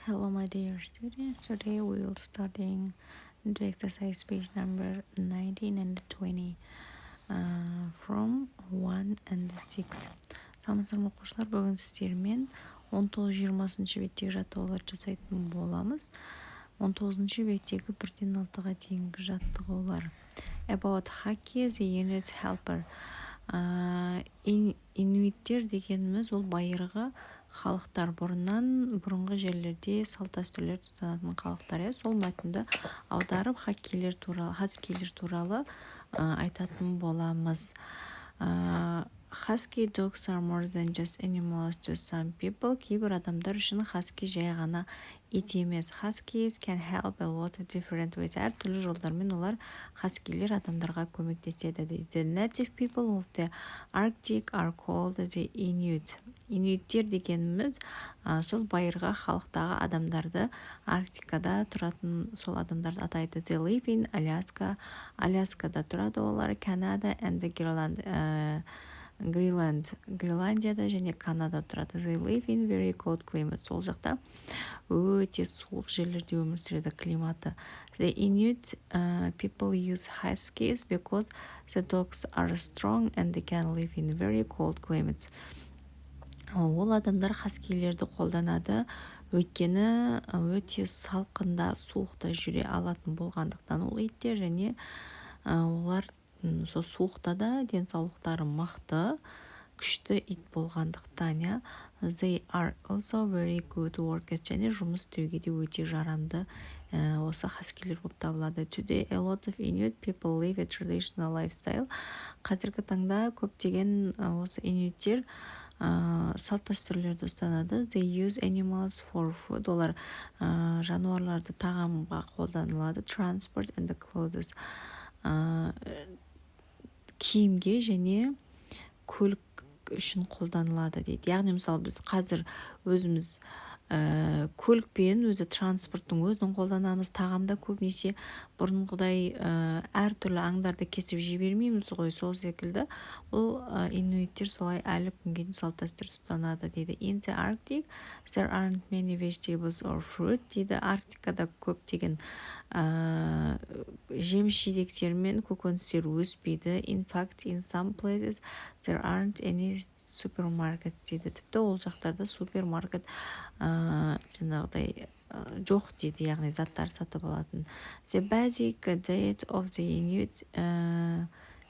Hello, my dear students. Today we will starting into exercise page number 19 and 20 from 1 and 6. Саламатсыздар оқушылар, бүгін сіздермен 19-20 беттегі жаттығулар жасайтын боламыз. 19 беттегі 1-ден 6-ға дейінгі жаттығулар. About hockey, the unit helper. Инуиттер дегеніміз ол байырғы халықтар, бұрынғы жерлерде салт дәстүрлер ұстанатын халықтар. Сол мәтінді аударып хаскилер туралы айтатын боламыз. Husky dogs are more than just animals to some people. Кейбір адамдар үшін husky жай ғана ит емес. Huskies can help a lot of different ways. Әр түрлі жолдармен олар хаскилер адамдарға көмектеседі. The native people of the Arctic are called the Inuit. Инуиттер дегеніміз сол байырғы халықтағы адамдарды, Арктикада тұратын сол адамдарды атайды. They live in Alaska. Аляскада тұрады олар. Canada and Greenland. Гренландияда және Канада тұрады. They live in very cold climate. Сол жақта өте суық жерлерде өмір сүреді климаты. The Inuit people use huskies because the dogs are strong and they can live in very cold climates. Ол адамдар хаскилерді қолданады, өйткені өте салқында, суықта жүре алатын болғандықтан ол иттер, және олар сол суықта да денсаулықтары мықты, күшті ит болғандықтан, they are also very good workers, және жұмыс істеуге де өте жарамды осы хаскилер болып табылады. Today a lot of Inuit people live a traditional lifestyle. Қазіргі таңда көптеген осы инуиттер салт дәстүрлерді ұстанады. They use animals for food. Олар жануарларды тағамға қолданылады. Transport and the clothes. Киімге және көлік үшін қолданылады дейді. Яғни мысалы біз қазір өзіміз көлікпен өзі транспорттың өзін қолданамыз. Тағамда көбінесе бұрынғыдай әртүрлі аңдарды кесіп жібермейміз ғой. Сол секілді ол инуиттер солай әлі күнге дейін салт дәстүр ұстанады дейді. In the Arctic there aren't many vegetables or fruit дейді. Арктикада көптеген жеміс жидектер мен көкөністер өспейді. In fact, in some places there aren't any supermarkets дейді. Тіпті ол жақтарда супермаркет жаңағыдай жоқ дейді, яғни заттар сатып алатын. The basic diet of the Inuit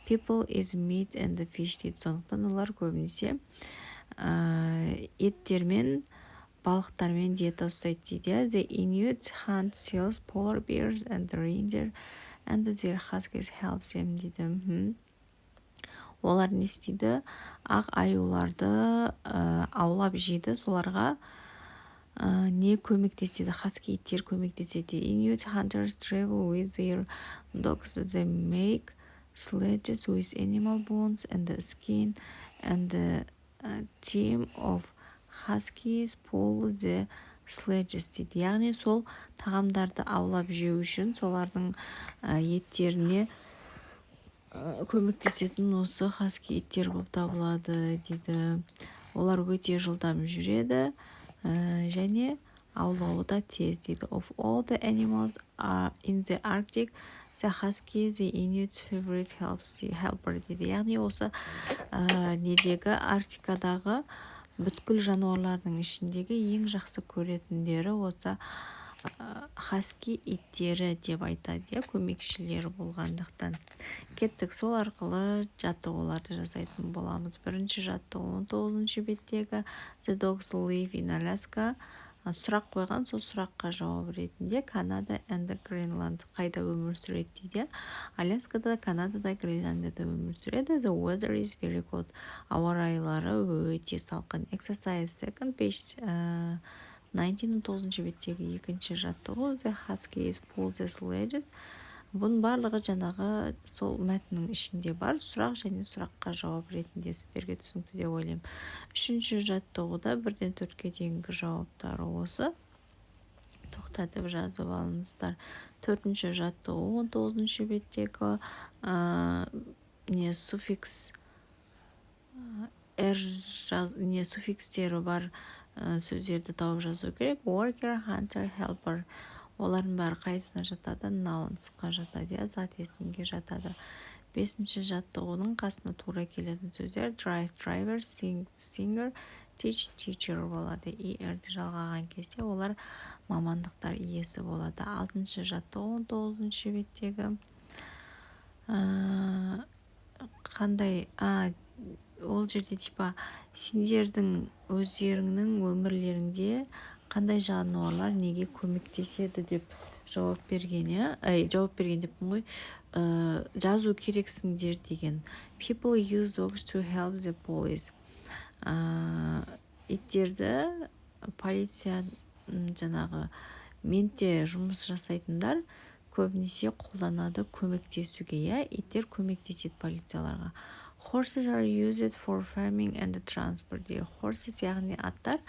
people is meat and the fish дейді. Сондықтан олар көбінесе еттермен, балықтармен диета ұстайды дейді. The Inuit hunt seals, polar bears and reindeer and their huskies help them дейді. Олар не істейді? Ақ аюларды аулап жейді, соларға не көмектеседі? Хаски иттер көмектеседі. Inuit hunters travel with their dogs. They make sledges with animal bones and the skin, and the team of huskies pull the sledges дейді. Яғни сол тағамдарды аулап жеу үшін солардың еттеріне көмектесетін осы хаски иттер болып табылады дейді. Олар өте жылдам жүреді және аулауы тез дейді. Of all the animals in the Arctic, the husky is the Inuit's favorite helper дейді. Яғни осы недегі Арктикадағы бүткіл жануарлардың ішіндегі ең жақсы көретіндері осы хаски иттері деп айтады, көмекшілері болғандықтан. Кеттік, сол арқылы жаттығуларды жасайтын боламыз. Бірінші жаттығу 19 беттегі The dogs live in Alaska. Сұрақ қойған, сол сұраққа жауап ретінде Канада and Greenland қайда өмір сүреді дейді. Аляскада, Канадада, Гренландияда өмір сүреді. The weather is very cold. Ауа райлары өте салқын. Exercise second page 19 беттегі екінші жаттығу. The huskies pull the sledges. Бұның барлығы жаңағы сол мәтіннің ішінде бар. Сұрақ және сұраққа жауап ретінде сіздерге түсінікті деп ойлаймын. Үшінші жаттығуда 1-ден 4-ге дейінгі жауаптары осы. Тоқтатып жазып алыңыздар. Төртінші жаттығу 19 беттегі суффикс суффикстері бар сөздерді тауып жазу керек. Worker, hunter, helper. Олардың бәрі қайсысына жатады? Nounsқа жатады, зат есімге жатады. 5-ші жаттығудың қасына тура келетін сөздер drive, driver, sing, singer, teach, teacher болады. ER-ді жалғаған кезде олар мамандықтар иесі болады. 6-ші жаттығу 19-ші беттегі қандай ол жерде типа сендердің өздеріңнің өмірлеріңде қандай жануарлар неге көмектеседі деп жауап берген, жауап берген деппін ғой. Жазу керексіңдер деген. People use dogs to help the police. Иттерді полиция жаңағы менте жұмыс жасайтындар көбінесе қолданады көмектесуге, иттер көмектеседі полицияларға. Horses are used for farming and transport. Horses яғни аттар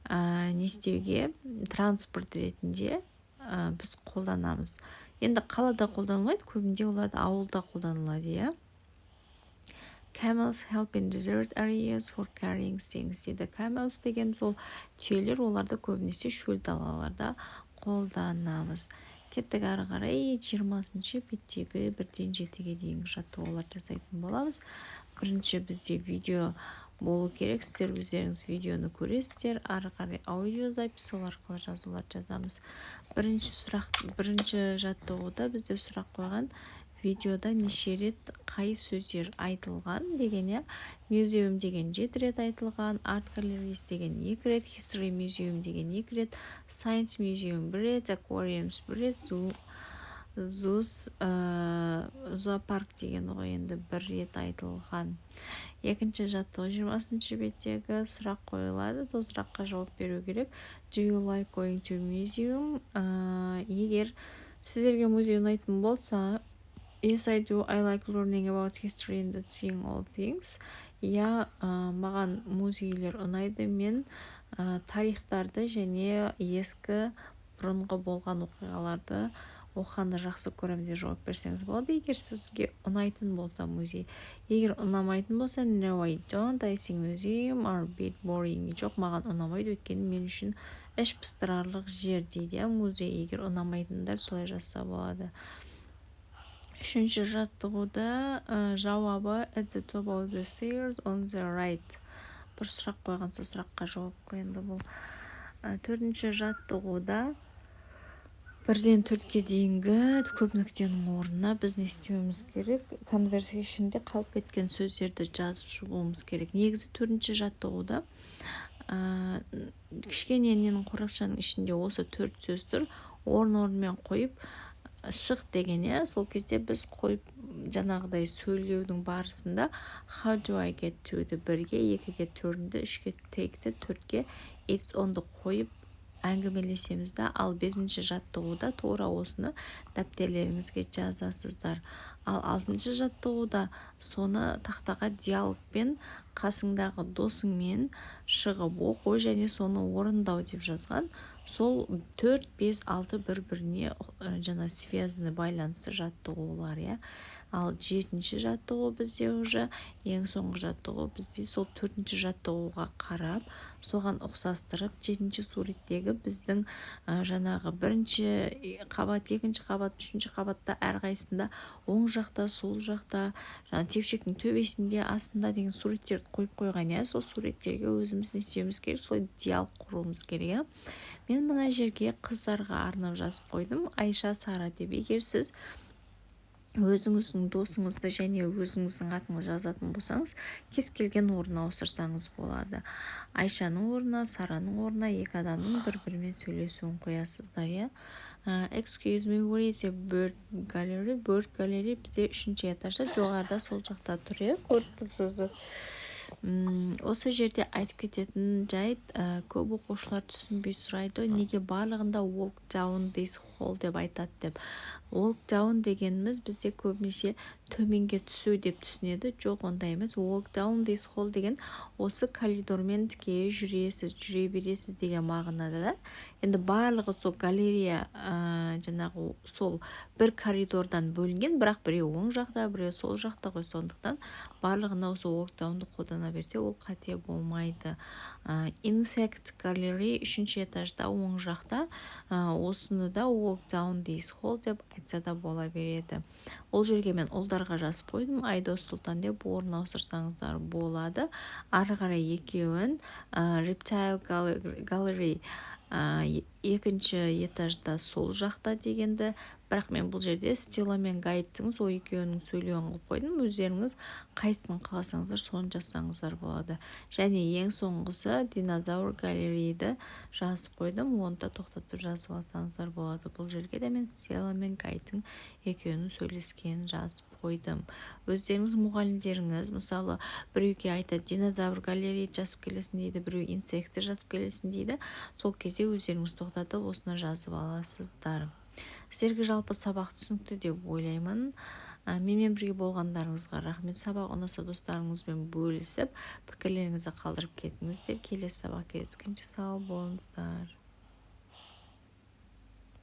не істеуге, транспорт ретінде біз қолданамыз. Енді қалада қолданылмайды, көбінде оларды ауылда қолданылады, Camels help in desert areas for carrying things. Camels деген сол түйелер, оларды көбінесе шөл далаларда қолданамыз. Кеттік ары қарай 20-ші беттегі 1-ден 7-ге дейінгі жаттығулар жасайтын боламыз. Бірінші бізде видео болу керек, сіздер өздеріңіз видеоны көресіздер, ары қарай аудио запись арқылы жазулар жазамыз. Бірінші жаттығуда бізде сұрақ қойған, видеода неше рет қай сөздер айтылған деген, Museum деген 7 рет айтылған, Art Galleries деген 2 рет, History Museum деген 2 рет, Science Museum 1 рет, Aquariums 1 рет, Зоопарк деген енді 1 рет айтылған. Екінші жаттығу 20-ші беттегі сұрақ қойылады, сол сұраққа жауап беру керек. Do you like going to museum? Егер сіздерге музей ұнайтын болса, Yes, I do. I like learning about history and seeing all things. Маған музейлер ұнайды. Мен тарихтарды және ескі бұрынғы болған оқиғаларды оқығанды жақсы көремін деп жауап берсеңіз болады. Егер сізге ұнайтын болса музей, егер ұнамайтын болса No, I don't. I think museum are a bit boring. Жоқ, маған ұнамайды, өйткені мен үшін іш пыстырарлық жер дейді. Музей егер ұнамайтындар солай жазса болады. 3-ші жаттығуда жауабы at the top of the stairs on the right. Бір сұрақ қойған, сол сұраққа жауап қойынды бұл. 4-ші жаттығуда 1-ден 4-ге дейінгі көп нүктенің орнына біз не істеуіміз керек? Conversation'де қалып кеткен сөздерді жазып шығуымыз керек. Негізі 4-ші жаттығуда кішкене ненің қорапшаның ішінде осы 4 сөз тұр, орын-орынмен қойып шық деген, сол кезде біз қойып жаңағыдай сөйлеудің барысында how do I get to 1-ге, 2-ге turn'ді, 3-ге take'ді, 4-ге it's on'ды қойып әңгімелесемізді. Ал 5-ші жаттығуда тура осыны дәптерлеріңізге жазасыздар. Ал 6-ші жаттығуда соны тақтаға диалогпен қасыңдағы досыңмен шығып оқу және соны орындау деп жазған. Сол 4, 5, 6 бір-біріне жаңа связаны байланысты жаттығулар, Ал 7-ші жаттығу бізде уже ең соңғы жаттығу бізде сол 4-ші жаттығуға қарап, соған ұқсастырып, 7-ші суреттегі біздің жаңағы 1-ші қабат, 2-ші қабат, 3-ші қабатта әрқайсында оң жақта, сол жақта, тепшектің төбесінде, астында деген суреттерді қойып қойған, сол суреттерге өзіміз не істеуіміз керек, солай диалог құруымыз керек, Мен мына жерге қыздарға арнап жазып қойдым, Айша, Сара деп. Егер сіз өзіңіздің досыңызды және өзіңіздің атыңызды жазатын болсаңыз, кез келген орнына ауыстырсаңыз болады. Айшаның орнына, Сараның орнына 2 адамның бір-бірімен сөйлесуін қоясыздар, Excuse me, where is the bird gallery? Bird gallery бізде 3-ші этажда, жоғарыда сол жақта тұр, көріп тұрсыздар. Осы жерде айтып кететін жайт, көп оқушылар түсінбей сұрайды, неге барлығында walk down this hall деп айтады деп. Walk down дегеніміз бізде көбінесе төменге түсу деп түсінеді. Жоқ, ондай емес. Walk down this hall деген осы коридормен тіке жүре бересіз деген мағынада да. Енді барлығы сол галерея жаңағы сол бір коридордан бөлінген, бірақ біреу оң жақта, біреу сол жақта ғой. Сондықтан барлығына осы walk down'ды қолдана берсе, ол қате болмайды. Insect gallery 3-ші этажда оң жақта. Осыны да walk down this hall деп айтса да бола береді. Ол жерге мен ұлдарға жазып қойдым. Айдос Сұлтан деп орын ауыстырсаңыздар болады. Ары қарай екеуін Reptile Gallery 2-ші этажда сол жақта дегенді, бірақ мен бұл жерде Стелла мен Гайдтың сол екеуінің сөйлеуін қылып қойдым. Өздеріңіз қайсысын қаласаңыздар соны жазсаңыздар болады. Және ең соңғысы Динозавр галереяды жазып қойдым. Оны да тоқтатып жазып алсаңыздар болады. Бұл жерге де мен Стелла мен Гайдтың екеуінің сөйлескенін жазып қойдым. Өздеріңіз мұғалімдеріңіз, мысалы, біреуге айтады, Динозавр галерея жазып келесің дейді, біреу инсекті жазып келесің дейді. Сол кезде өздеріңіз тоқтатып осыны жазып аласыздар. Сіздерге жалпы сабақ түсінікті деп ойлаймын. Менімен бірге болғандарыңызға рахмет. Сабақ ұнаса достарыңызбен бөлісіп, пікірлеріңізді қалдырып кетіңіздер. Келесі сабақ кездескенше сау болыңыздар.